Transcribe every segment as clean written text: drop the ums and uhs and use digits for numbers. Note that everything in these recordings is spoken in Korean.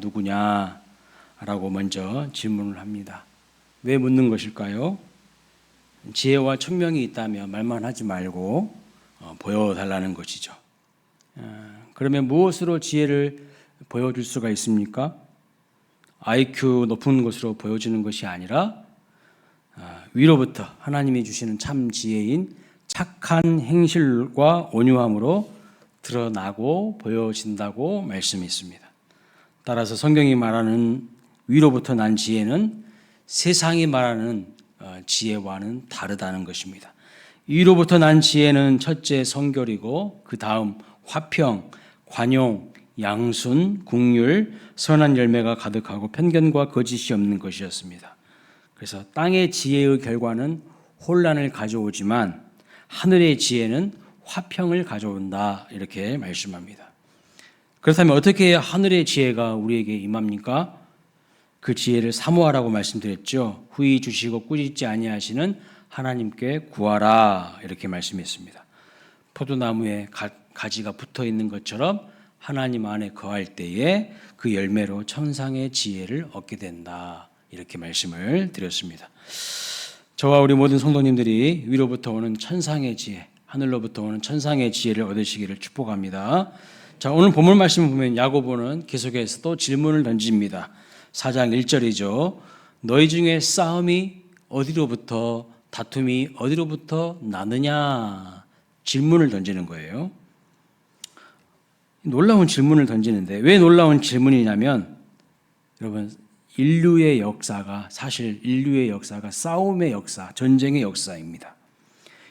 누구냐라고 먼저 질문을 합니다. 왜 묻는 것일까요? 지혜와 총명이 있다면 말만 하지 말고 보여달라는 것이죠. 그러면 무엇으로 지혜를 보여줄 수가 있습니까? IQ 높은 것으로 보여주는 것이 아니라 위로부터 하나님이 주시는 참 지혜인 착한 행실과 온유함으로 드러나고 보여진다고 말씀했습니다. 따라서 성경이 말하는 위로부터 난 지혜는 세상이 말하는 지혜와는 다르다는 것입니다. 위로부터 난 지혜는 첫째 성결이고 그 다음 화평, 관용, 양순, 긍휼, 선한 열매가 가득하고 편견과 거짓이 없는 것이었습니다. 그래서 땅의 지혜의 결과는 혼란을 가져오지만 하늘의 지혜는 화평을 가져온다 이렇게 말씀합니다. 그렇다면 어떻게 해야 하늘의 지혜가 우리에게 임합니까? 그 지혜를 사모하라고 말씀드렸죠. 후히 주시고 꾸짖지 아니하시는 하나님께 구하라 이렇게 말씀했습니다. 포도나무에 가지가 붙어 있는 것처럼 하나님 안에 거할 때에 그 열매로 천상의 지혜를 얻게 된다 이렇게 말씀을 드렸습니다. 저와 우리 모든 성도님들이 위로부터 오는 천상의 지혜, 하늘로부터 오는 천상의 지혜를 얻으시기를 축복합니다. 자, 오늘 본문 말씀을 보면 야고보는 계속해서 또 질문을 던집니다. 4장 1절이죠. 너희 중에 싸움이 어디로부터, 다툼이 어디로부터 나느냐 질문을 던지는 거예요. 놀라운 질문을 던지는데 왜 놀라운 질문이냐면 여러분 인류의 역사가 싸움의 역사, 전쟁의 역사입니다.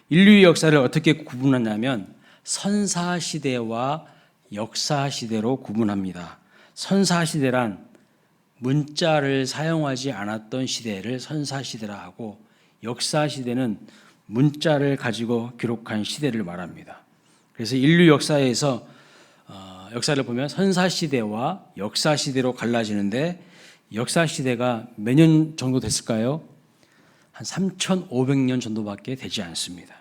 인류의 역사를 어떻게 구분하냐면 선사시대와 역사시대로 구분합니다. 선사시대란 문자를 사용하지 않았던 시대를 선사시대라 하고 역사시대는 문자를 가지고 기록한 시대를 말합니다. 그래서 인류 역사에서 역사를 보면 선사시대와 역사시대로 갈라지는데 역사시대가 몇 년 정도 됐을까요? 한 3,500년 정도밖에 되지 않습니다.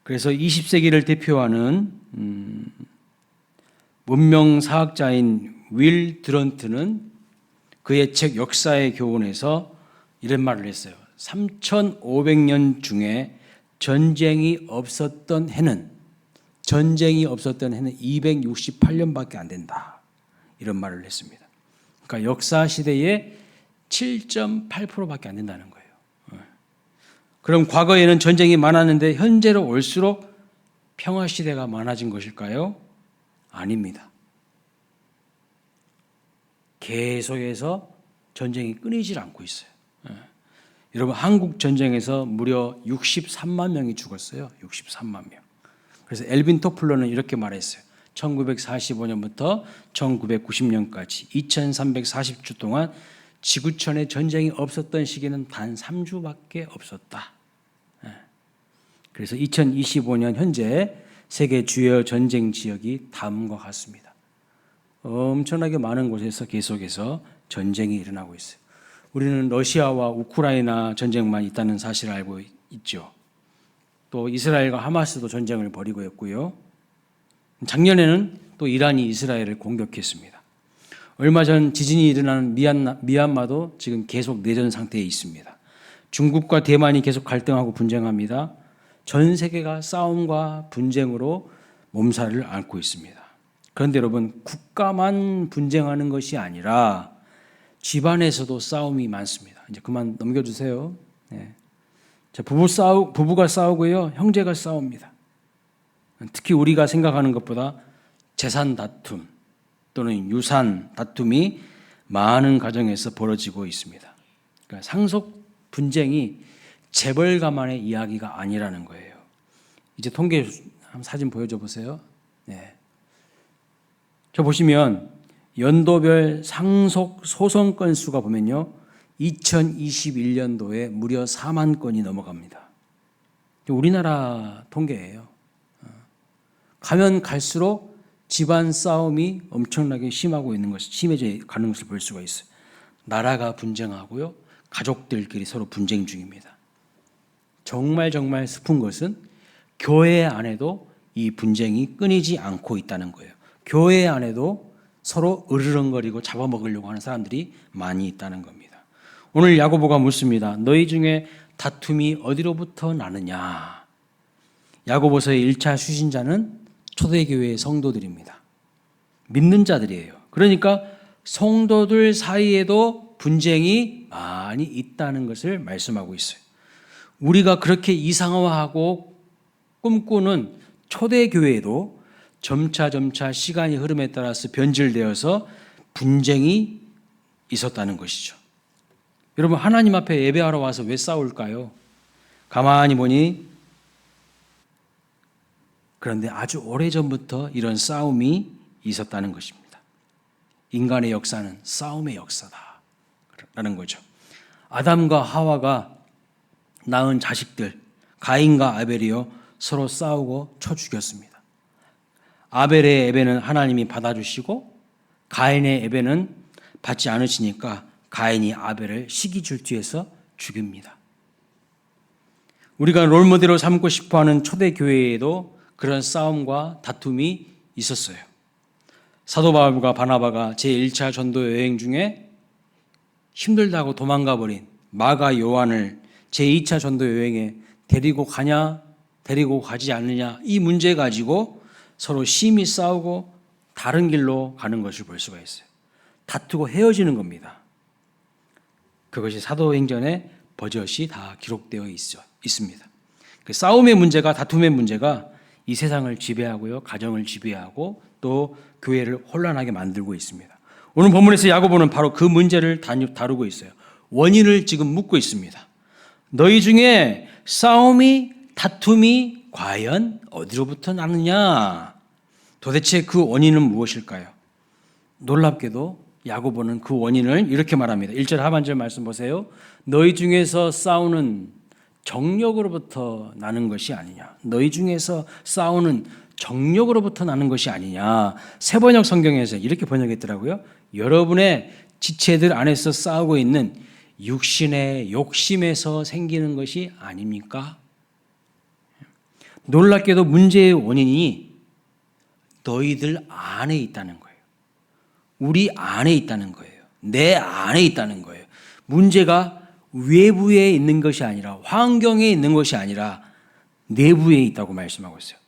그래서 20세기를 대표하는 문명사학자인 윌 드런트는 그의 책 역사의 교훈에서 이런 말을 했어요. 3,500년 중에 전쟁이 없었던 해는 268년밖에 안 된다. 이런 말을 했습니다. 그러니까 역사시대의 7.8%밖에 안 된다는 거예요. 그럼 과거에는 전쟁이 많았는데 현재로 올수록 평화시대가 많아진 것일까요? 아닙니다. 계속해서 전쟁이 끊이질 않고 있어요. 여러분 한국 전쟁에서 무려 63만 명이 죽었어요. 63만 명. 그래서 엘빈 토플러는 이렇게 말했어요. 1945년부터 1990년까지 2340주 동안 지구촌에 전쟁이 없었던 시기는 단 3주밖에 없었다. 그래서 2025년 현재 세계 주요 전쟁 지역이 다음과 같습니다. 엄청나게 많은 곳에서 계속해서 전쟁이 일어나고 있어요. 우리는 러시아와 우크라이나 전쟁만 있다는 사실을 알고 있죠. 또 이스라엘과 하마스도 전쟁을 벌이고 있고요. 작년에는 또 이란이 이스라엘을 공격했습니다. 얼마 전 지진이 일어나는 미얀마도 지금 계속 내전 상태에 있습니다. 중국과 대만이 계속 갈등하고 분쟁합니다. 전 세계가 싸움과 분쟁으로 몸살을 앓고 있습니다. 그런데 여러분 국가만 분쟁하는 것이 아니라 집안에서도 싸움이 많습니다. 이제 그만 넘겨주세요. 네. 자, 부부가 싸우고요. 형제가 싸웁니다. 특히 우리가 생각하는 것보다 재산 다툼 또는 유산 다툼이 많은 가정에서 벌어지고 있습니다. 그러니까 상속 분쟁이 재벌 가만의 이야기가 아니라는 거예요. 이제 통계 한번 사진 보여줘 보세요. 네. 저 보시면 연도별 상속 소송 건수가 보면요. 2021년도에 무려 4만 건이 넘어갑니다. 우리나라 통계예요. 가면 갈수록 집안 싸움이 엄청나게 심하고 있는 것이 심해져 가는 것을 볼 수가 있어요. 나라가 분쟁하고요. 가족들끼리 서로 분쟁 중입니다. 정말 슬픈 것은 교회 안에도 이 분쟁이 끊이지 않고 있다는 거예요. 교회 안에도 서로 으르렁거리고 잡아먹으려고 하는 사람들이 많이 있다는 겁니다. 오늘 야고보가 묻습니다. 너희 중에 다툼이 어디로부터 나느냐? 야고보서의 1차 수신자는 초대교회의 성도들입니다. 믿는 자들이에요. 그러니까 성도들 사이에도 분쟁이 많이 있다는 것을 말씀하고 있어요. 우리가 그렇게 이상화하고 꿈꾸는 초대교회에도 점차 시간이 흐름에 따라서 변질되어서 분쟁이 있었다는 것이죠. 여러분, 하나님 앞에 예배하러 와서 왜 싸울까요? 가만히 보니 그런데 아주 오래전부터 이런 싸움이 있었다는 것입니다. 인간의 역사는 싸움의 역사다라는 거죠. 아담과 하와가 낳은 자식들 가인과 아벨이요 서로 싸우고 쳐 죽였습니다. 아벨의 예배는 하나님이 받아주시고 가인의 예배는 받지 않으시니까 가인이 아벨을 시기질투해서 죽입니다. 우리가 롤모델로 삼고 싶어하는 초대교회에도 그런 싸움과 다툼이 있었어요. 사도 바울과 바나바가 제1차 전도 여행 중에 힘들다고 도망가 버린 마가 요한을 제2차 전도 여행에 데리고 가냐 데리고 가지 않느냐 이 문제 가지고 서로 심히 싸우고 다른 길로 가는 것을 볼 수가 있어요. 다투고 헤어지는 겁니다. 그것이 사도행전에 버젓이 다 기록되어 있습니다. 그 싸움의 문제가 다툼의 문제가 이 세상을 지배하고요, 가정을 지배하고 또 교회를 혼란하게 만들고 있습니다. 오늘 본문에서 야고보는 바로 그 문제를 다루고 있어요. 원인을 지금 묻고 있습니다. 너희 중에 싸움이 다툼이 과연 어디로부터 나느냐? 도대체 그 원인은 무엇일까요? 놀랍게도 야고보는 그 원인을 이렇게 말합니다. 1절 하반절 말씀 보세요. 너희 중에서 싸우는 정욕으로부터 나는 것이 아니냐. 너희 중에서 싸우는 정욕으로부터 나는 것이 아니냐. 새번역 성경에서 이렇게 번역했더라고요. 여러분의 지체들 안에서 싸우고 있는 육신의 욕심에서 생기는 것이 아닙니까? 놀랍게도 문제의 원인이 너희들 안에 있다는 거예요. 우리 안에 있다는 거예요. 내 안에 있다는 거예요. 문제가 외부에 있는 것이 아니라 환경에 있는 것이 아니라 내부에 있다고 말씀하고 있어요.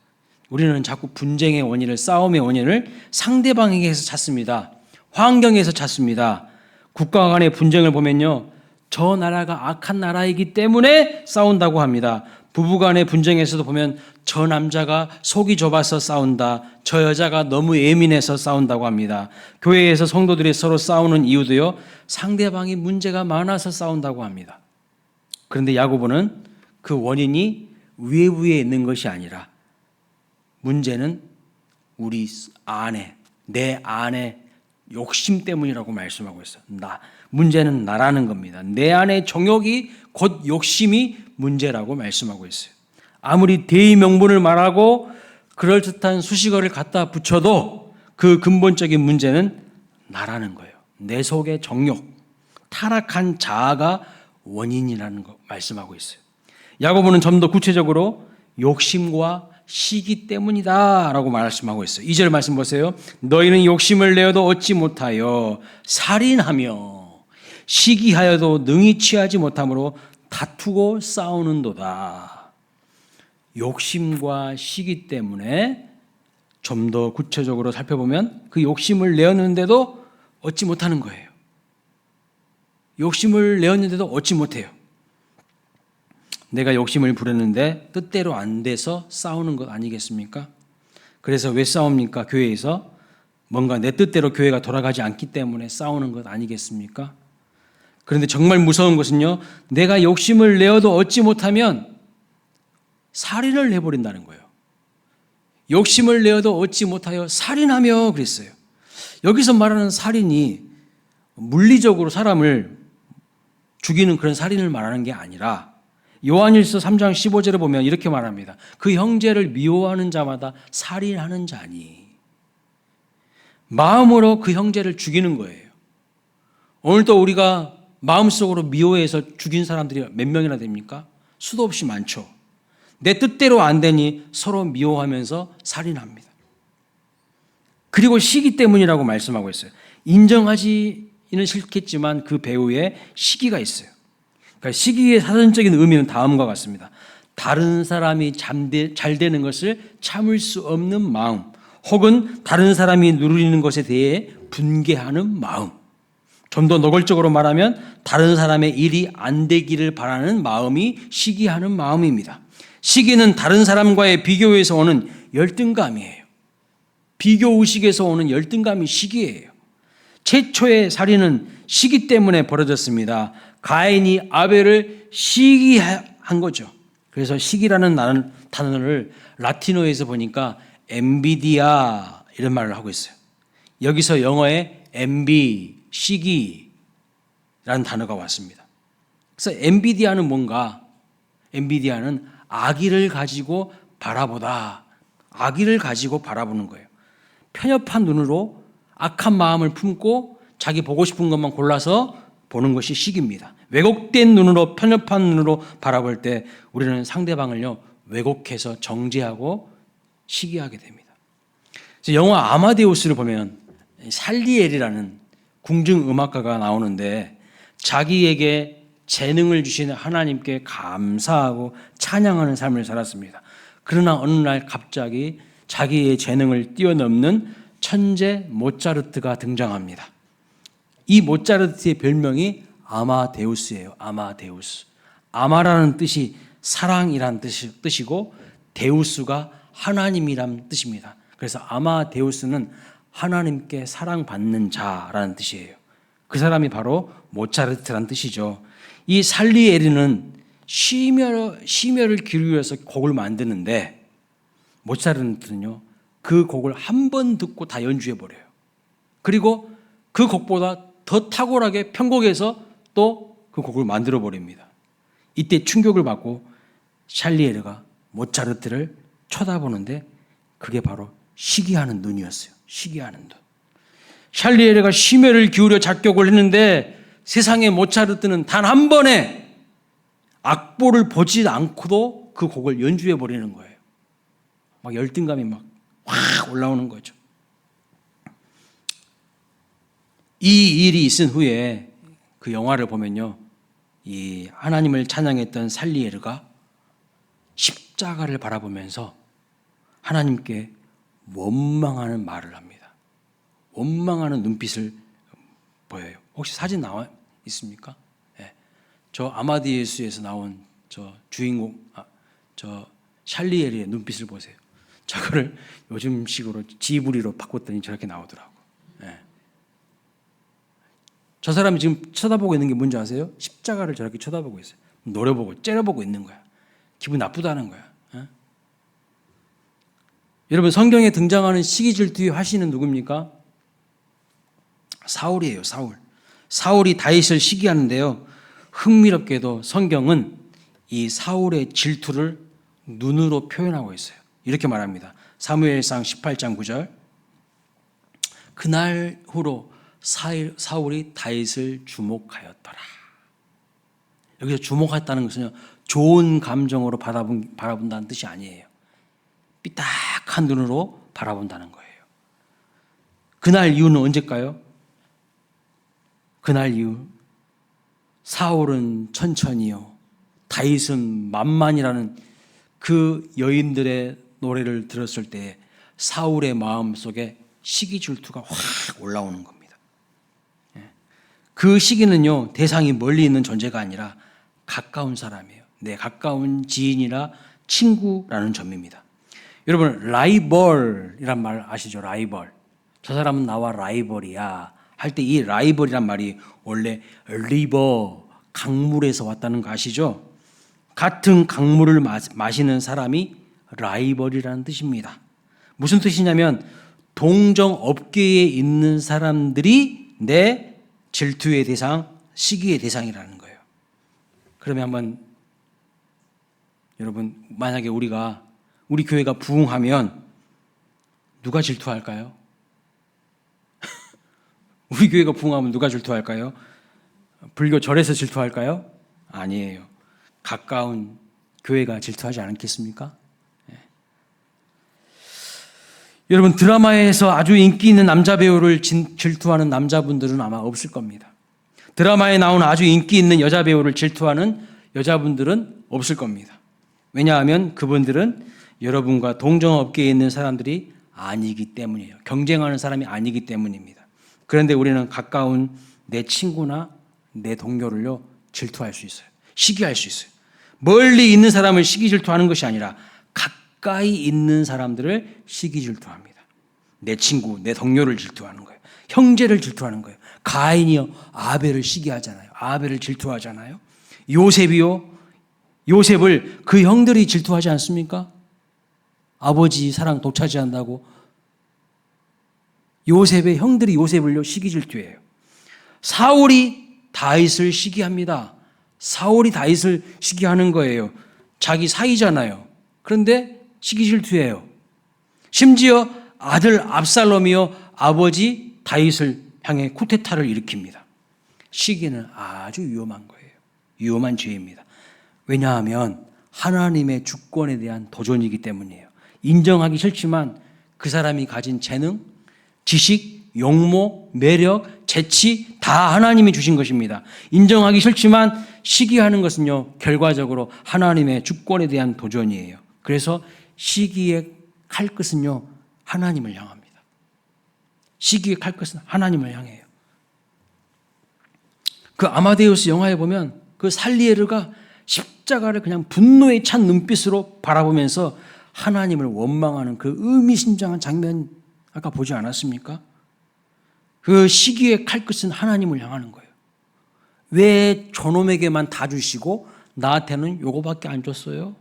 우리는 자꾸 분쟁의 원인을 싸움의 원인을 상대방에게서 찾습니다. 환경에서 찾습니다. 국가 간의 분쟁을 보면요. 저 나라가 악한 나라이기 때문에 싸운다고 합니다. 부부 간의 분쟁에서도 보면 저 남자가 속이 좁아서 싸운다. 저 여자가 너무 예민해서 싸운다고 합니다. 교회에서 성도들이 서로 싸우는 이유도요. 상대방이 문제가 많아서 싸운다고 합니다. 그런데 야고보는 그 원인이 외부에 있는 것이 아니라 문제는 우리 안에, 내 안에 욕심 때문이라고 말씀하고 있어요. 문제는 나라는 겁니다. 내 안에 정욕이 곧 욕심이 문제라고 말씀하고 있어요. 아무리 대의 명분을 말하고 그럴듯한 수식어를 갖다 붙여도 그 근본적인 문제는 나라는 거예요. 내 속의 정욕, 타락한 자아가 원인이라는 거 말씀하고 있어요. 야고보는 좀 더 구체적으로 욕심과 시기 때문이다 라고 말씀하고 있어요. 2절 말씀 보세요. 너희는 욕심을 내어도 얻지 못하여 살인하며 시기하여도 능히 취하지 못함으로 다투고 싸우는도다. 욕심과 시기 때문에 좀 더 구체적으로 살펴보면 그 욕심을 내었는데도 얻지 못하는 거예요. 욕심을 내었는데도 얻지 못해요. 내가 욕심을 부렸는데 뜻대로 안 돼서 싸우는 것 아니겠습니까? 그래서 왜 싸웁니까? 교회에서 뭔가 내 뜻대로 교회가 돌아가지 않기 때문에 싸우는 것 아니겠습니까? 그런데 정말 무서운 것은요, 내가 욕심을 내어도 얻지 못하면 살인을 해버린다는 거예요. 욕심을 내어도 얻지 못하여 살인하며 그랬어요. 여기서 말하는 살인이 물리적으로 사람을 죽이는 그런 살인을 말하는 게 아니라 요한일서 3장 15절에 보면 이렇게 말합니다. 그 형제를 미워하는 자마다 살인하는 자니. 마음으로 그 형제를 죽이는 거예요. 오늘도 우리가 마음속으로 미워해서 죽인 사람들이 몇 명이나 됩니까? 수도 없이 많죠. 내 뜻대로 안 되니 서로 미워하면서 살인합니다. 그리고 시기 때문이라고 말씀하고 있어요. 인정하지는 싫겠지만 그 배후에 시기가 있어요. 그러니까 시기의 사전적인 의미는 다음과 같습니다. 다른 사람이 잘 되는 것을 참을 수 없는 마음, 혹은 다른 사람이 누리는 것에 대해 분개하는 마음. 좀 더 노골적으로 말하면 다른 사람의 일이 안 되기를 바라는 마음이 시기하는 마음입니다. 시기는 다른 사람과의 비교에서 오는 열등감이에요. 비교 의식에서 오는 열등감이 시기예요. 최초의 살인은 시기 때문에 벌어졌습니다. 가인이 아벨을 시기한 거죠. 그래서 시기라는 단어를 라틴어에서 보니까 엔비디아 이런 말을 하고 있어요. 여기서 영어에 envy, 시기라는 단어가 왔습니다. 그래서 엔비디아는 뭔가? 엔비디아는 악의를 가지고 바라보다. 악의를 가지고 바라보는 거예요. 편협한 눈으로 악한 마음을 품고 자기 보고 싶은 것만 골라서 보는 것이 시기입니다. 왜곡된 눈으로, 편협한 눈으로 바라볼 때 우리는 상대방을요 왜곡해서 정죄하고 시기하게 됩니다. 영화 아마데우스를 보면 살리엘이라는 궁중음악가가 나오는데 자기에게 재능을 주신 하나님께 감사하고 찬양하는 삶을 살았습니다. 그러나 어느 날 갑자기 자기의 재능을 뛰어넘는 천재 모차르트가 등장합니다. 이 모차르트의 별명이 아마데우스예요. 아마데우스. 아마라는 뜻이 사랑이란 뜻이고 데우스가 하나님이란 뜻입니다. 그래서 아마데우스는 하나님께 사랑받는 자라는 뜻이에요. 그 사람이 바로 모차르트란 뜻이죠. 이 살리에리는 심혈을 기울여서 곡을 만드는데 모차르트는요 그 곡을 한 번 듣고 다 연주해버려요. 그리고 그 곡보다 더 탁월하게 편곡해서 또 그 곡을 만들어버립니다. 이때 충격을 받고 샬리에르가 모차르트를 쳐다보는데 그게 바로 시기하는 눈이었어요. 시기하는 눈. 샬리에르가 심혈을 기울여 작곡을 했는데 세상의 모차르트는 단 한 번에 악보를 보지 않고도 그 곡을 연주해버리는 거예요. 막 열등감이 막 확 올라오는 거죠. 이 일이 있은 후에 그 영화를 보면요, 이 하나님을 찬양했던 살리에르가 십자가를 바라보면서 하나님께 원망하는 말을 합니다. 원망하는 눈빛을 보여요. 혹시 사진 나와 있습니까? 네. 저 아마데우스에서 나온 저 주인공, 저 샬리에르의 눈빛을 보세요. 저거를 요즘식으로 지브리로 바꿨더니 저렇게 나오더라고. 네. 저 사람이 지금 쳐다보고 있는 게 뭔지 아세요? 십자가를 저렇게 쳐다보고 있어요. 노려보고 째려보고 있는 거야. 기분 나쁘다는 거야. 네? 여러분 성경에 등장하는 시기 질투의 화신은 누굽니까? 사울이에요. 사울. 사울이 다윗을 시기하는데요. 흥미롭게도 성경은 이 사울의 질투를 눈으로 표현하고 있어요. 이렇게 말합니다. 사무엘상 18장 9절. 그날 후로 사울이 다윗을 주목하였더라. 여기서 주목했다는 것은 좋은 감정으로 바라본다는 뜻이 아니에요. 삐딱한 눈으로 바라본다는 거예요. 그날 이유는 언제일까요? 그날 이후 사울은 천천히요, 다윗은 만만이라는 그 여인들의 노래를 들었을 때 사울의 마음 속에 시기 질투가 확 올라오는 겁니다. 그 시기는요 대상이 멀리 있는 존재가 아니라 가까운 사람이에요. 내 가까운 지인이나 친구라는 점입니다. 여러분 라이벌이란 말 아시죠? 라이벌. 저 사람은 나와 라이벌이야 할 때 이 라이벌이란 말이 원래 리버, 강물에서 왔다는 거 아시죠? 같은 강물을 마시는 사람이 라이벌이라는 뜻입니다. 무슨 뜻이냐면 동정 업계에 있는 사람들이 내 질투의 대상, 시기의 대상이라는 거예요. 그러면 한번 여러분 만약에 우리 교회가 부흥하면 누가 질투할까요? 우리 교회가 부흥하면 누가 질투할까요? 불교 절에서 질투할까요? 아니에요. 가까운 교회가 질투하지 않겠습니까? 네. 여러분, 드라마에서 아주 인기 있는 남자 배우를 질투하는 남자분들은 아마 없을 겁니다. 드라마에 나오는 아주 인기 있는 여자 배우를 질투하는 여자분들은 없을 겁니다. 왜냐하면 그분들은 여러분과 동종업계에 있는 사람들이 아니기 때문이에요. 경쟁하는 사람이 아니기 때문입니다. 그런데 우리는 가까운 내 친구나 내 동료를요, 질투할 수 있어요. 시기할 수 있어요. 멀리 있는 사람을 시기 질투하는 것이 아니라 가까이 있는 사람들을 시기 질투합니다. 내 친구, 내 동료를 질투하는 거예요. 형제를 질투하는 거예요. 가인이요, 아벨을 시기하잖아요. 아벨을 질투하잖아요. 요셉이요, 요셉을 그 형들이 질투하지 않습니까? 아버지 사랑 독차지한다고 요셉의 형들이 요셉을요, 시기 질투해요. 사울이 다윗을 시기합니다. 사울이 다윗을 시기하는 거예요. 자기 사이잖아요. 그런데 시기 질투해요. 심지어 아들 압살롬이요, 아버지 다윗을 향해 쿠데타를 일으킵니다. 시기는 아주 위험한 거예요. 위험한 죄입니다. 왜냐하면 하나님의 주권에 대한 도전이기 때문이에요. 인정하기 싫지만 그 사람이 가진 재능, 지식, 용모, 매력, 재치 다 하나님이 주신 것입니다. 인정하기 싫지만 시기하는 것은요, 결과적으로 하나님의 주권에 대한 도전이에요. 그래서 시기의 칼끝은요, 하나님을 향합니다. 시기의 칼끝은 하나님을 향해요. 그 아마데우스 영화에 보면 그 살리에르가 십자가를 그냥 분노에 찬 눈빛으로 바라보면서 하나님을 원망하는 그 의미심장한 장면 아까 보지 않았습니까? 그 시기의 칼끝은 하나님을 향하는 거예요. 왜 저놈에게만 다 주시고 나한테는 요거밖에 안 줬어요?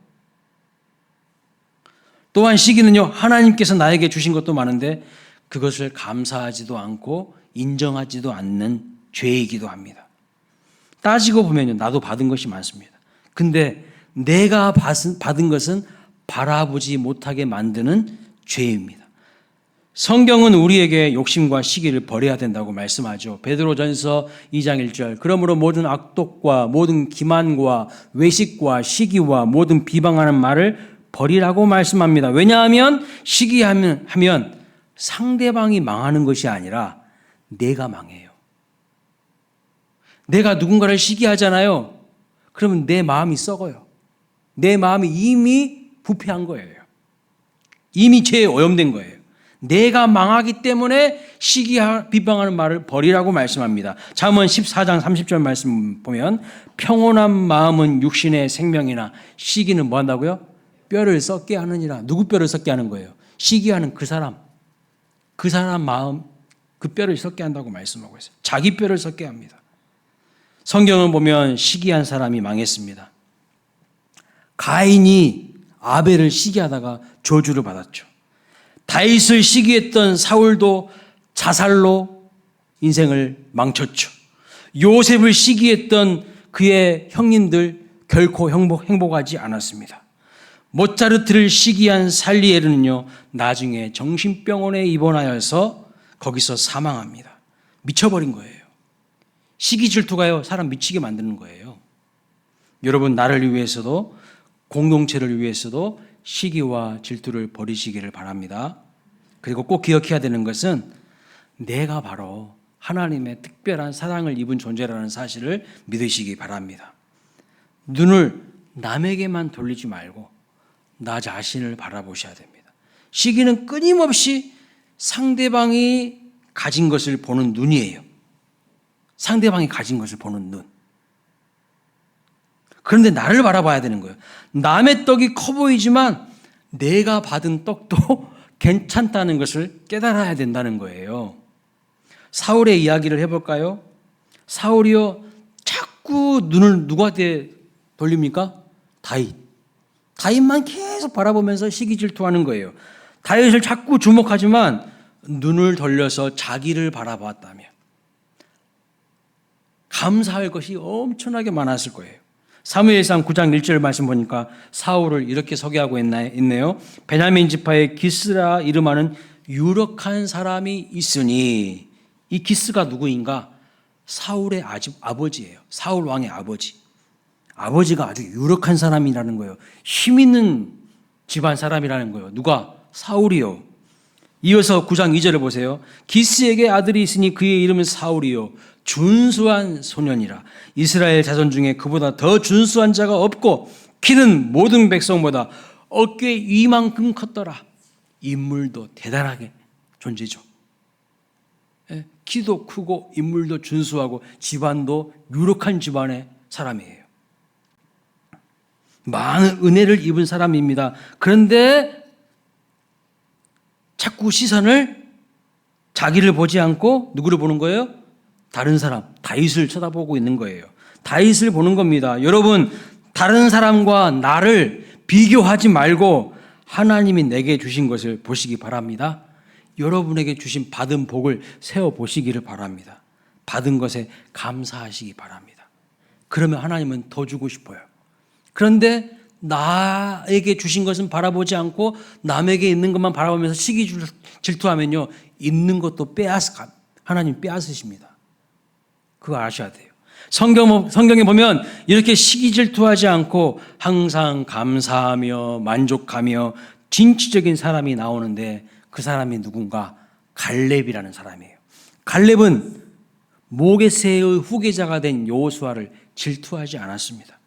또한 시기는요, 하나님께서 나에게 주신 것도 많은데 그것을 감사하지도 않고 인정하지도 않는 죄이기도 합니다. 따지고 보면요, 나도 받은 것이 많습니다. 근데 내가 받은 것은 바라보지 못하게 만드는 죄입니다. 성경은 우리에게 욕심과 시기를 버려야 된다고 말씀하죠. 베드로전서 2장 1절. 그러므로 모든 악독과 모든 기만과 외식과 시기와 모든 비방하는 말을 버리라고 말씀합니다. 왜냐하면 시기하면 상대방이 망하는 것이 아니라 내가 망해요. 내가 누군가를 시기하잖아요. 그러면 내 마음이 썩어요. 내 마음이 이미 부패한 거예요. 이미 죄에 오염된 거예요. 내가 망하기 때문에 비방하는 말을 버리라고 말씀합니다. 잠언 14장 30절 말씀 보면 평온한 마음은 육신의 생명이나 시기는 뭐 한다고요? 뼈를 썩게 하느니라. 누구 뼈를 썩게 하는 거예요? 시기하는 그 사람 마음, 그 뼈를 썩게 한다고 말씀하고 있어요. 자기 뼈를 썩게 합니다. 성경을 보면 시기한 사람이 망했습니다. 가인이 아벨을 시기하다가 저주를 받았죠. 다윗을 시기했던 사울도 자살로 인생을 망쳤죠. 요셉을 시기했던 그의 형님들 결코 행복하지 않았습니다. 모차르트를 시기한 살리에르는요, 나중에 정신병원에 입원하여서 거기서 사망합니다. 미쳐버린 거예요. 시기 질투가요, 사람 미치게 만드는 거예요. 여러분, 나를 위해서도 공동체를 위해서도 시기와 질투를 버리시기를 바랍니다. 그리고 꼭 기억해야 되는 것은 내가 바로 하나님의 특별한 사랑을 입은 존재라는 사실을 믿으시기 바랍니다. 눈을 남에게만 돌리지 말고 나 자신을 바라보셔야 됩니다. 시기는 끊임없이 상대방이 가진 것을 보는 눈이에요. 상대방이 가진 것을 보는 눈. 그런데 나를 바라봐야 되는 거예요. 남의 떡이 커 보이지만 내가 받은 떡도 괜찮다는 것을 깨달아야 된다는 거예요. 사울의 이야기를 해볼까요? 사울이요, 자꾸 눈을 누구한테 돌립니까? 다윗만 계속 바라보면서 시기 질투하는 거예요. 다윗을 자꾸 주목하지만 눈을 돌려서 자기를 바라봤다면 감사할 것이 엄청나게 많았을 거예요. 사무엘상 9장 1절 말씀 보니까 사울을 이렇게 소개하고 있네요. 베냐민 지파의 기스라 이름하는 유력한 사람이 있으니, 이 기스가 누구인가? 사울의 아버지예요. 사울 왕의 아버지. 아버지가 아주 유력한 사람이라는 거예요. 힘 있는 집안 사람이라는 거예요. 누가? 사울이요. 이어서 9장 2절을 보세요. 기스에게 아들이 있으니 그의 이름은 사울이요 준수한 소년이라. 이스라엘 자손 중에 그보다 더 준수한 자가 없고 키는 모든 백성보다 어깨 위만큼 컸더라. 인물도 대단하게 존재죠. 키도 크고 인물도 준수하고 집안도 유력한 집안의 사람이에요. 많은 은혜를 입은 사람입니다. 그런데 자꾸 시선을 자기를 보지 않고 누구를 보는 거예요? 다른 사람, 다윗을 쳐다보고 있는 거예요. 다윗을 보는 겁니다. 여러분, 다른 사람과 나를 비교하지 말고 하나님이 내게 주신 것을 보시기 바랍니다. 여러분에게 주신 받은 복을 세어보시기를 바랍니다. 받은 것에 감사하시기 바랍니다. 그러면 하나님은 더 주고 싶어요. 그런데 나에게 주신 것은 바라보지 않고 남에게 있는 것만 바라보면서 시기 질투하면요, 있는 것도 하나님 빼앗으십니다. 그거 아셔야 돼요. 성경에 보면 이렇게 시기 질투하지 않고 항상 감사하며 만족하며 진취적인 사람이 나오는데 그 사람이 누군가? 갈렙이라는 사람이에요. 갈렙은 모게세의 후계자가 된 여호수아를 질투하지 않았습니다.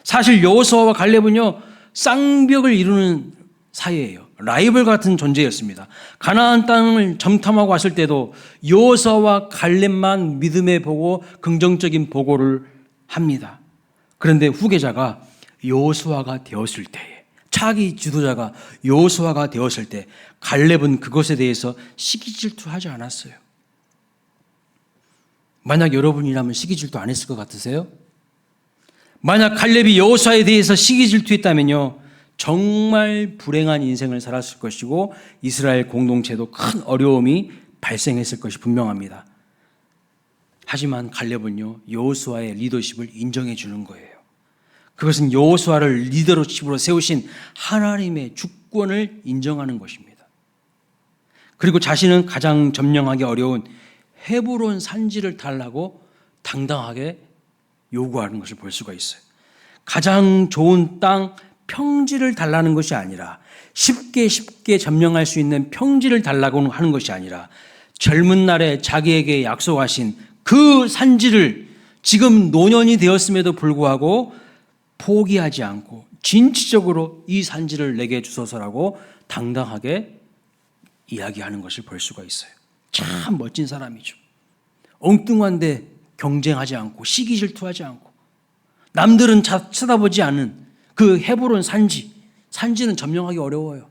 사실 여호수아와 갈렙은요, 쌍벽을 이루는 사이예요. 라이벌 같은 존재였습니다. 가나안 땅을 정탐하고 왔을 때도 여호수아와 갈렙만 믿음의 보고 긍정적인 보고를 합니다. 그런데 후계자가 여호수아가 되었을 때에, 차기 지도자가 여호수아가 되었을 때 갈렙은 그것에 대해서 시기질투하지 않았어요. 만약 여러분이라면 시기질투 안 했을 것 같으세요? 만약 갈렙이 여호수아에 대해서 시기질투했다면요, 정말 불행한 인생을 살았을 것이고 이스라엘 공동체도 큰 어려움이 발생했을 것이 분명합니다. 하지만 갈렙은요, 여호수아의 리더십을 인정해 주는 거예요. 그것은 여호수아를 리더십으로 세우신 하나님의 주권을 인정하는 것입니다. 그리고 자신은 가장 점령하기 어려운 헤브론 산지를 달라고 당당하게 요구하는 것을 볼 수가 있어요. 가장 좋은 땅 평지를 달라는 것이 아니라 쉽게 점령할 수 있는 평지를 달라고 하는 것이 아니라 젊은 날에 자기에게 약속하신 그 산지를 지금 노년이 되었음에도 불구하고 포기하지 않고 진취적으로 이 산지를 내게 주소서라고 당당하게 이야기하는 것을 볼 수가 있어요. 참 멋진 사람이죠. 엉뚱한데 경쟁하지 않고 시기 질투하지 않고 남들은 쳐다보지 않는 그 헤브론 산지는 점령하기 어려워요.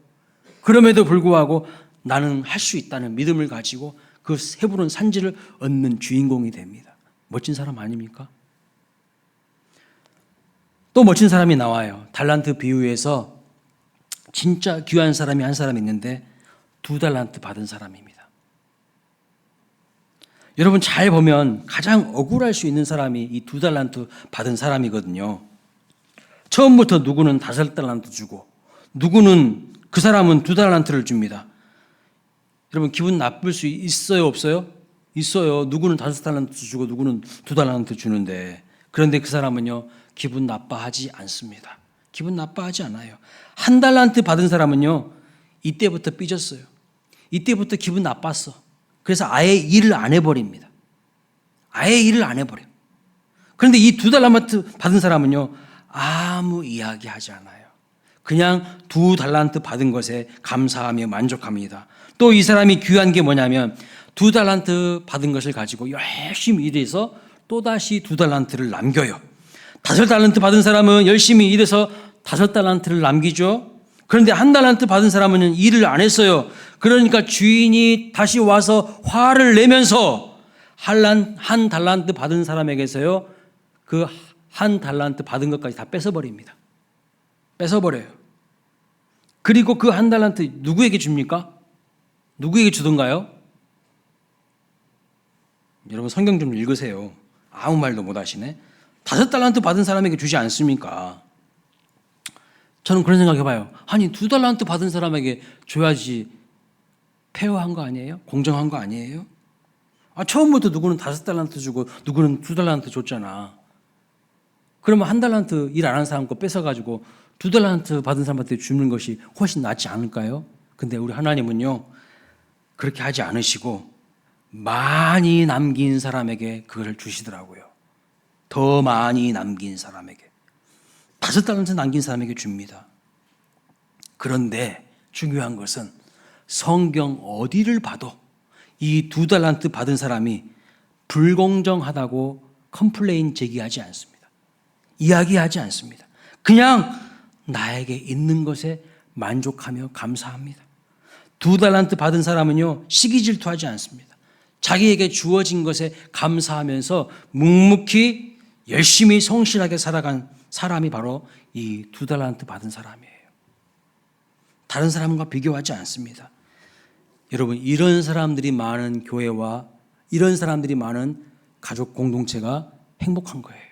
그럼에도 불구하고 나는 할 수 있다는 믿음을 가지고 그 헤브론 산지를 얻는 주인공이 됩니다. 멋진 사람 아닙니까? 또 멋진 사람이 나와요. 달란트 비유에서 진짜 귀한 사람이 한 사람 있는데 2달란트 받은 사람입니다. 여러분 잘 보면 가장 억울할 수 있는 사람이 이 2달란트 받은 사람이거든요. 처음부터 누구는 5달란트 주고 누구는 그 사람은 2달란트를 줍니다. 여러분 기분 나쁠 수 있어요 없어요? 있어요. 누구는 5달란트 주고 누구는 2달란트 주는데 그런데 그 사람은요 기분 나빠하지 않습니다. 기분 나빠하지 않아요. 1달란트 받은 사람은요 이때부터 삐졌어요. 이때부터 기분 나빴어. 그래서 아예 일을 안 해버립니다. 아예 일을 안 해버려요. 그런데 이 2달란트 받은 사람은요 아무 이야기하지 않아요. 그냥 2달란트 받은 것에 감사하며 만족합니다. 또 이 사람이 귀한 게 뭐냐면 2달란트 받은 것을 가지고 열심히 일해서 또다시 2달란트를 남겨요. 5달란트 받은 사람은 열심히 일해서 5달란트를 남기죠. 그런데 1달란트 받은 사람은 일을 안 했어요. 그러니까 주인이 다시 와서 화를 내면서 1달란트 받은 사람에게서요 그 1달란트 받은 것까지 다 뺏어버립니다. 뺏어버려요. 그리고 그 1달란트 누구에게 줍니까? 누구에게 주던가요? 여러분 성경 좀 읽으세요. 아무 말도 못 하시네. 5달란트 받은 사람에게 주지 않습니까? 저는 그런 생각 해봐요. 아니 2달란트 받은 사람에게 줘야지 페어한 거 아니에요? 공정한 거 아니에요? 처음부터 누구는 5달란트 주고 누구는 2달란트 줬잖아. 그러면 1달란트 일 안 한 사람 거 뺏어가지고 2달란트 받은 사람한테 주는 것이 훨씬 낫지 않을까요? 근데 우리 하나님은요 그렇게 하지 않으시고 많이 남긴 사람에게 그것을 주시더라고요. 더 많이 남긴 사람에게. 5달란트 남긴 사람에게 줍니다. 그런데 중요한 것은 성경 어디를 봐도 이 2달란트 받은 사람이 불공정하다고 컴플레인 제기하지 않습니다. 이야기하지 않습니다. 그냥 나에게 있는 것에 만족하며 감사합니다. 2달란트 받은 사람은요, 시기 질투하지 않습니다. 자기에게 주어진 것에 감사하면서 묵묵히 열심히 성실하게 살아간 사람이 바로 이 2달란트 받은 사람이에요. 다른 사람과 비교하지 않습니다. 여러분, 이런 사람들이 많은 교회와 이런 사람들이 많은 가족 공동체가 행복한 거예요.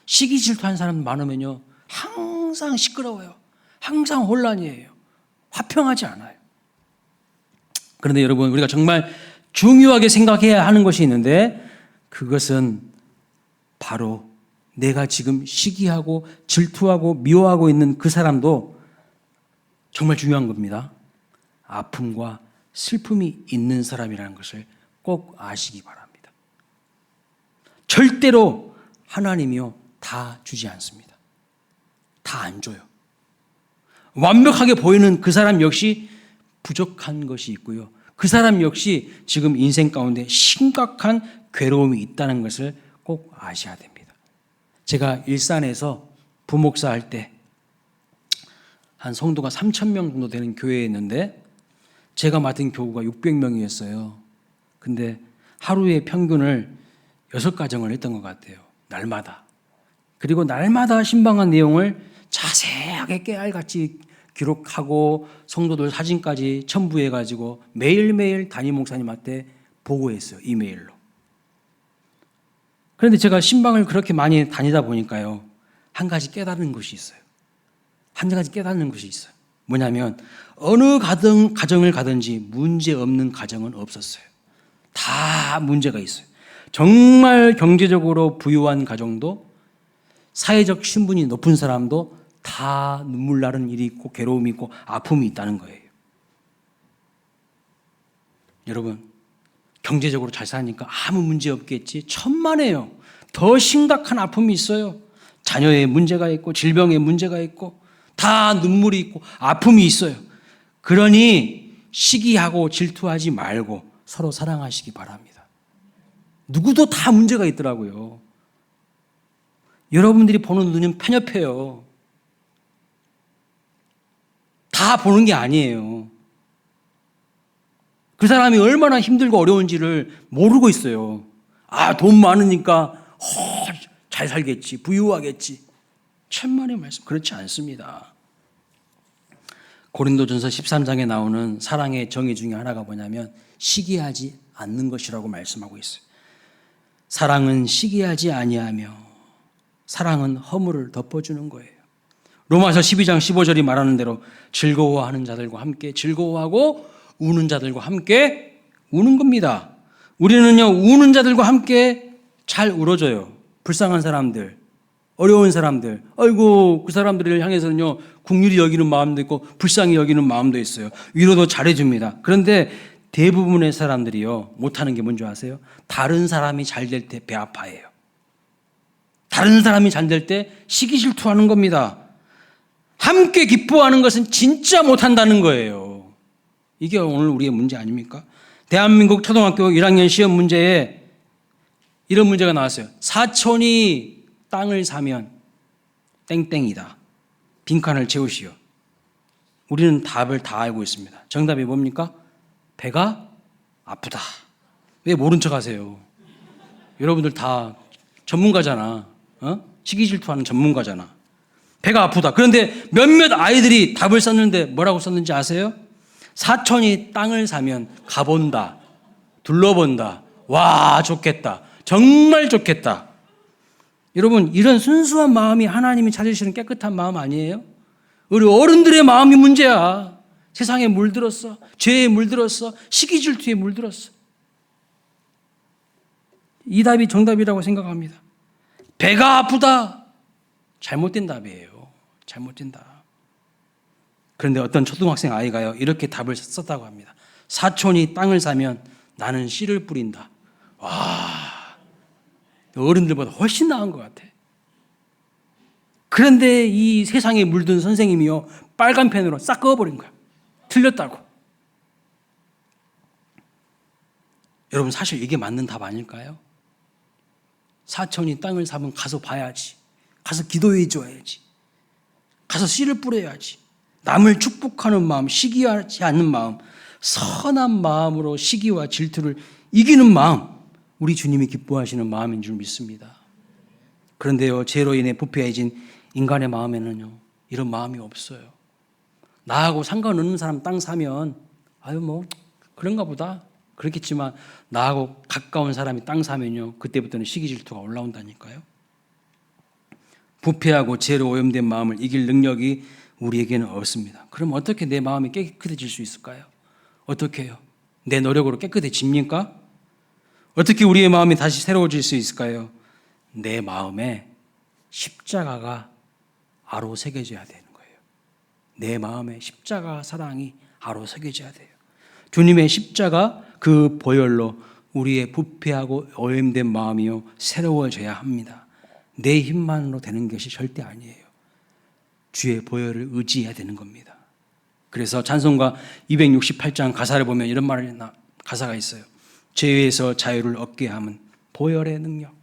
시기 질투하는 사람 많으면요, 항상 시끄러워요. 항상 혼란이에요. 화평하지 않아요. 그런데 여러분, 우리가 정말 중요하게 생각해야 하는 것이 있는데, 그것은 바로 내가 지금 시기하고 질투하고 미워하고 있는 그 사람도 정말 중요한 겁니다. 아픔과 슬픔이 있는 사람이라는 것을 꼭 아시기 바랍니다. 절대로 하나님이요, 다 주지 않습니다. 다 안 줘요. 완벽하게 보이는 그 사람 역시 부족한 것이 있고요. 그 사람 역시 지금 인생 가운데 심각한 괴로움이 있다는 것을 꼭 아셔야 됩니다. 제가 일산에서 부목사 할 때 한 성도가 3,000명 정도 되는 교회에 있는데 제가 맡은 교구가 600명이었어요. 근데 하루에 평균을 6가정을 했던 것 같아요. 날마다. 그리고 날마다 신방한 내용을 자세하게 깨알같이 기록하고 성도들 사진까지 첨부해가지고 매일매일 담임 목사님한테 보고했어요. 이메일로. 그런데 제가 신방을 그렇게 많이 다니다 보니까요, 한 가지 깨달은 것이 있어요. 한 가지 깨닫는 것이 있어요. 뭐냐면 어느 가정을 가든지 문제 없는 가정은 없었어요. 다 문제가 있어요. 정말 경제적으로 부유한 가정도, 사회적 신분이 높은 사람도 다 눈물 나는 일이 있고 괴로움이 있고 아픔이 있다는 거예요. 여러분, 경제적으로 잘 사니까 아무 문제 없겠지? 천만에요. 더 심각한 아픔이 있어요. 자녀의 문제가 있고 질병의 문제가 있고 다 눈물이 있고 아픔이 있어요. 그러니 시기하고 질투하지 말고 서로 사랑하시기 바랍니다. 누구도 다 문제가 있더라고요. 여러분들이 보는 눈은 편협해요. 다 보는 게 아니에요. 그 사람이 얼마나 힘들고 어려운지를 모르고 있어요. 아, 돈 많으니까 잘 살겠지, 부유하겠지. 천만의 말씀, 그렇지 않습니다. 고린도전서 13장에 나오는 사랑의 정의 중에 하나가 뭐냐면 시기하지 않는 것이라고 말씀하고 있어요. 사랑은 시기하지 아니하며 사랑은 허물을 덮어주는 거예요. 로마서 12장 15절이 말하는 대로 즐거워하는 자들과 함께 즐거워하고 우는 자들과 함께 우는 겁니다. 우리는요, 우는 자들과 함께 잘 울어줘요. 불쌍한 사람들, 어려운 사람들, 아이고 그 사람들을 향해서는요, 긍휼히 여기는 마음도 있고 불쌍히 여기는 마음도 있어요. 위로도 잘해줍니다. 그런데 대부분의 사람들이요, 못하는 게 뭔지 아세요? 다른 사람이 잘 될 때 배 아파해요. 다른 사람이 잘 될 때 시기 질투하는 겁니다. 함께 기뻐하는 것은 진짜 못한다는 거예요. 이게 오늘 우리의 문제 아닙니까? 대한민국 초등학교 1학년 시험 문제에 이런 문제가 나왔어요. 사촌이 땅을 사면 땡땡이다. 빈칸을 채우시오. 우리는 답을 다 알고 있습니다. 정답이 뭡니까? 배가 아프다. 왜 모른 척 하세요? 여러분들 다 전문가잖아. 시기 질투하는 전문가잖아. 배가 아프다. 그런데 몇몇 아이들이 답을 썼는데 뭐라고 썼는지 아세요? 사촌이 땅을 사면 가본다. 둘러본다. 와, 좋겠다. 정말 좋겠다. 여러분, 이런 순수한 마음이 하나님이 찾으시는 깨끗한 마음 아니에요? 우리 어른들의 마음이 문제야. 세상에 물들었어. 죄에 물들었어. 시기 질투에 물들었어. 이 답이 정답이라고 생각합니다. 배가 아프다. 잘못된 답이에요. 잘못된 답. 그런데 어떤 초등학생 아이가요, 이렇게 답을 썼다고 합니다. 사촌이 땅을 사면 나는 씨를 뿌린다. 와, 어른들보다 훨씬 나은 것 같아. 그런데 이 세상에 물든 선생님이요, 빨간 펜으로 싹 그어버린 거야. 틀렸다고. 여러분, 사실 이게 맞는 답 아닐까요? 사촌이 땅을 사면 가서 봐야지. 가서 기도해 줘야지. 가서 씨를 뿌려야지. 남을 축복하는 마음, 시기하지 않는 마음, 선한 마음으로 시기와 질투를 이기는 마음, 우리 주님이 기뻐하시는 마음인 줄 믿습니다. 그런데요, 죄로 인해 부패해진 인간의 마음에는요, 이런 마음이 없어요. 나하고 상관없는 사람 땅 사면 뭐 그런가 보다 그렇겠지만, 나하고 가까운 사람이 땅 사면요, 그때부터는 시기 질투가 올라온다니까요. 부패하고 죄로 오염된 마음을 이길 능력이 우리에게는 없습니다. 그럼 어떻게 내 마음이 깨끗해질 수 있을까요? 어떻게 해요? 내 노력으로 깨끗해집니까? 어떻게 우리의 마음이 다시 새로워질 수 있을까요? 내 마음에 십자가가 아로 새겨져야 되는 거예요. 내 마음에 십자가 사랑이 아로 새겨져야 돼요. 주님의 십자가 그 보혈로 우리의 부패하고 오염된 마음이요, 새로워져야 합니다. 내 힘만으로 되는 것이 절대 아니에요. 주의 보혈을 의지해야 되는 겁니다. 그래서 찬송가 268장 가사를 보면 이런 가사가 있어요. 죄에서 자유를 얻게 함은 보혈의 능력,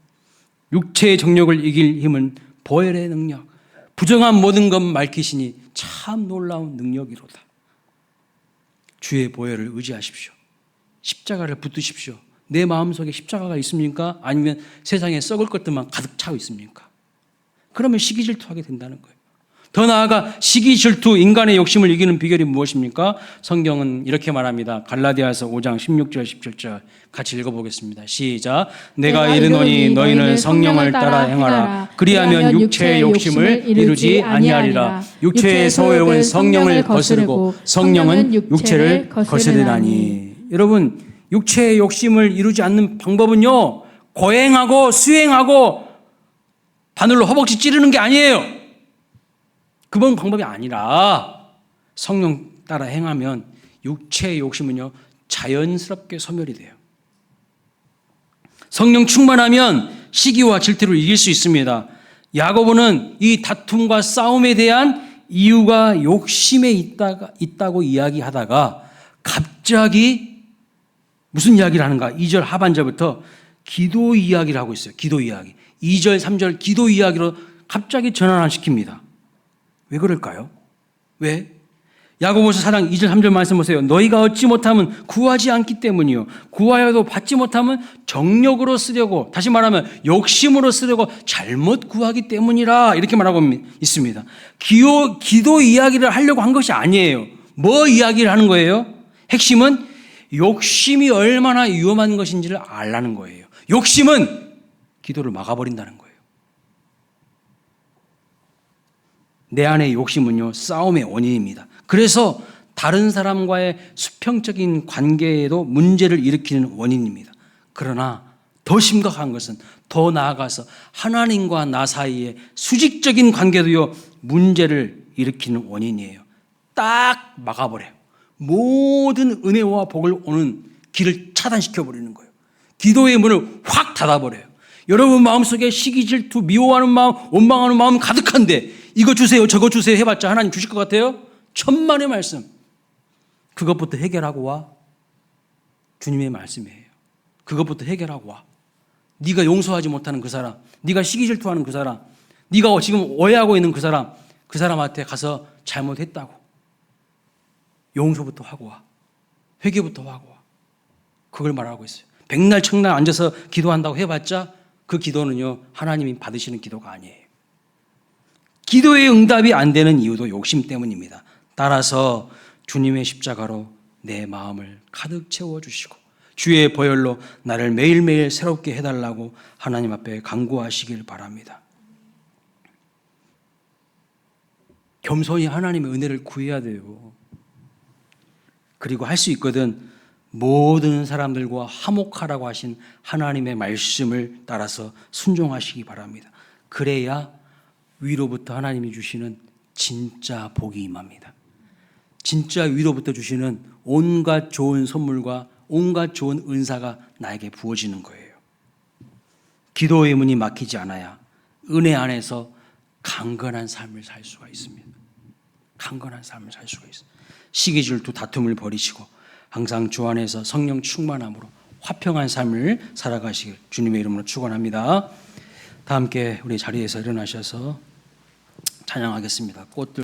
육체의 정욕을 이길 힘은 보혈의 능력, 부정한 모든 것 밝히시니 참 놀라운 능력이로다. 주의 보혈을 의지하십시오. 십자가를 붙드십시오. 내 마음속에 십자가가 있습니까? 아니면 세상에 썩을 것들만 가득 차고 있습니까? 그러면 시기질투하게 된다는 거예요. 더 나아가 시기질투, 인간의 욕심을 이기는 비결이 무엇입니까? 성경은 이렇게 말합니다. 갈라디아서 5장 16절 17절 같이 읽어보겠습니다. 시작. 내가 이르노니 너희는 성령을 따라 행하라. 그리하면 육체의 욕심을 이루지 아니하리라. 육체의 소욕은 성령을 거스르고 성령은 육체를 거스르나니. 여러분, 육체의 욕심을 이루지 않는 방법은요, 고행하고 수행하고 바늘로 허벅지 찌르는 게 아니에요. 그건 방법이 아니라 성령 따라 행하면 육체의 욕심은요, 자연스럽게 소멸이 돼요. 성령 충만하면 시기와 질투를 이길 수 있습니다. 야고보는 이 다툼과 싸움에 대한 이유가 욕심에 있다고 이야기하다가 갑자기 무슨 이야기를 하는가? 2절 하반절부터 기도 이야기를 하고 있어요. 기도 이야기. 2절, 3절 기도 이야기로 갑자기 전환시킵니다. 왜 그럴까요? 왜? 야고보서 4장 2절 3절 말씀 보세요. 너희가 얻지 못하면 구하지 않기 때문이요. 구하여도 받지 못하면 정욕으로 쓰려고, 다시 말하면 욕심으로 쓰려고 잘못 구하기 때문이라, 이렇게 말하고 있습니다. 기도 이야기를 하려고 한 것이 아니에요. 뭐 이야기를 하는 거예요? 핵심은 욕심이 얼마나 위험한 것인지를 알라는 거예요. 욕심은 기도를 막아버린다는 거예요. 내 안의 욕심은요, 싸움의 원인입니다. 그래서 다른 사람과의 수평적인 관계에도 문제를 일으키는 원인입니다. 그러나 더 심각한 것은 더 나아가서 하나님과 나 사이의 수직적인 관계도요, 문제를 일으키는 원인이에요. 딱 막아버려요. 모든 은혜와 복을 오는 길을 차단시켜버리는 거예요. 기도의 문을 확 닫아버려요. 여러분 마음속에 시기, 질투, 미워하는 마음, 원망하는 마음 가득한데 이거 주세요, 저거 주세요 해봤자 하나님 주실 것 같아요? 천만의 말씀. 그것부터 해결하고 와. 주님의 말씀이에요. 그것부터 해결하고 와. 네가 용서하지 못하는 그 사람, 네가 시기 질투하는 그 사람, 네가 지금 오해하고 있는 그 사람한테 가서 잘못했다고 용서부터 하고 와. 회개부터 하고 와. 그걸 말하고 있어요. 백날 청날 앉아서 기도한다고 해봤자 그 기도는요, 하나님이 받으시는 기도가 아니에요. 기도의 응답이 안 되는 이유도 욕심 때문입니다. 따라서 주님의 십자가로 내 마음을 가득 채워주시고 주의 보혈로 나를 매일매일 새롭게 해달라고 하나님 앞에 간구하시길 바랍니다. 겸손히 하나님의 은혜를 구해야 돼요. 그리고 할 수 있거든. 모든 사람들과 화목하라고 하신 하나님의 말씀을 따라서 순종하시기 바랍니다. 그래야 위로부터 하나님이 주시는 진짜 복이 임합니다. 진짜 위로부터 주시는 온갖 좋은 선물과 온갖 좋은 은사가 나에게 부어지는 거예요. 기도의 문이 막히지 않아야 은혜 안에서 강건한 삶을 살 수가 있습니다. 강건한 삶을 살 수가 있어요. 시기 질투 다툼을 버리시고 항상 주 안에서 성령 충만함으로 화평한 삶을 살아가시길 주님의 이름으로 축원합니다. 다 함께 우리 자리에서 일어나셔서 찬양하겠습니다. 꽃들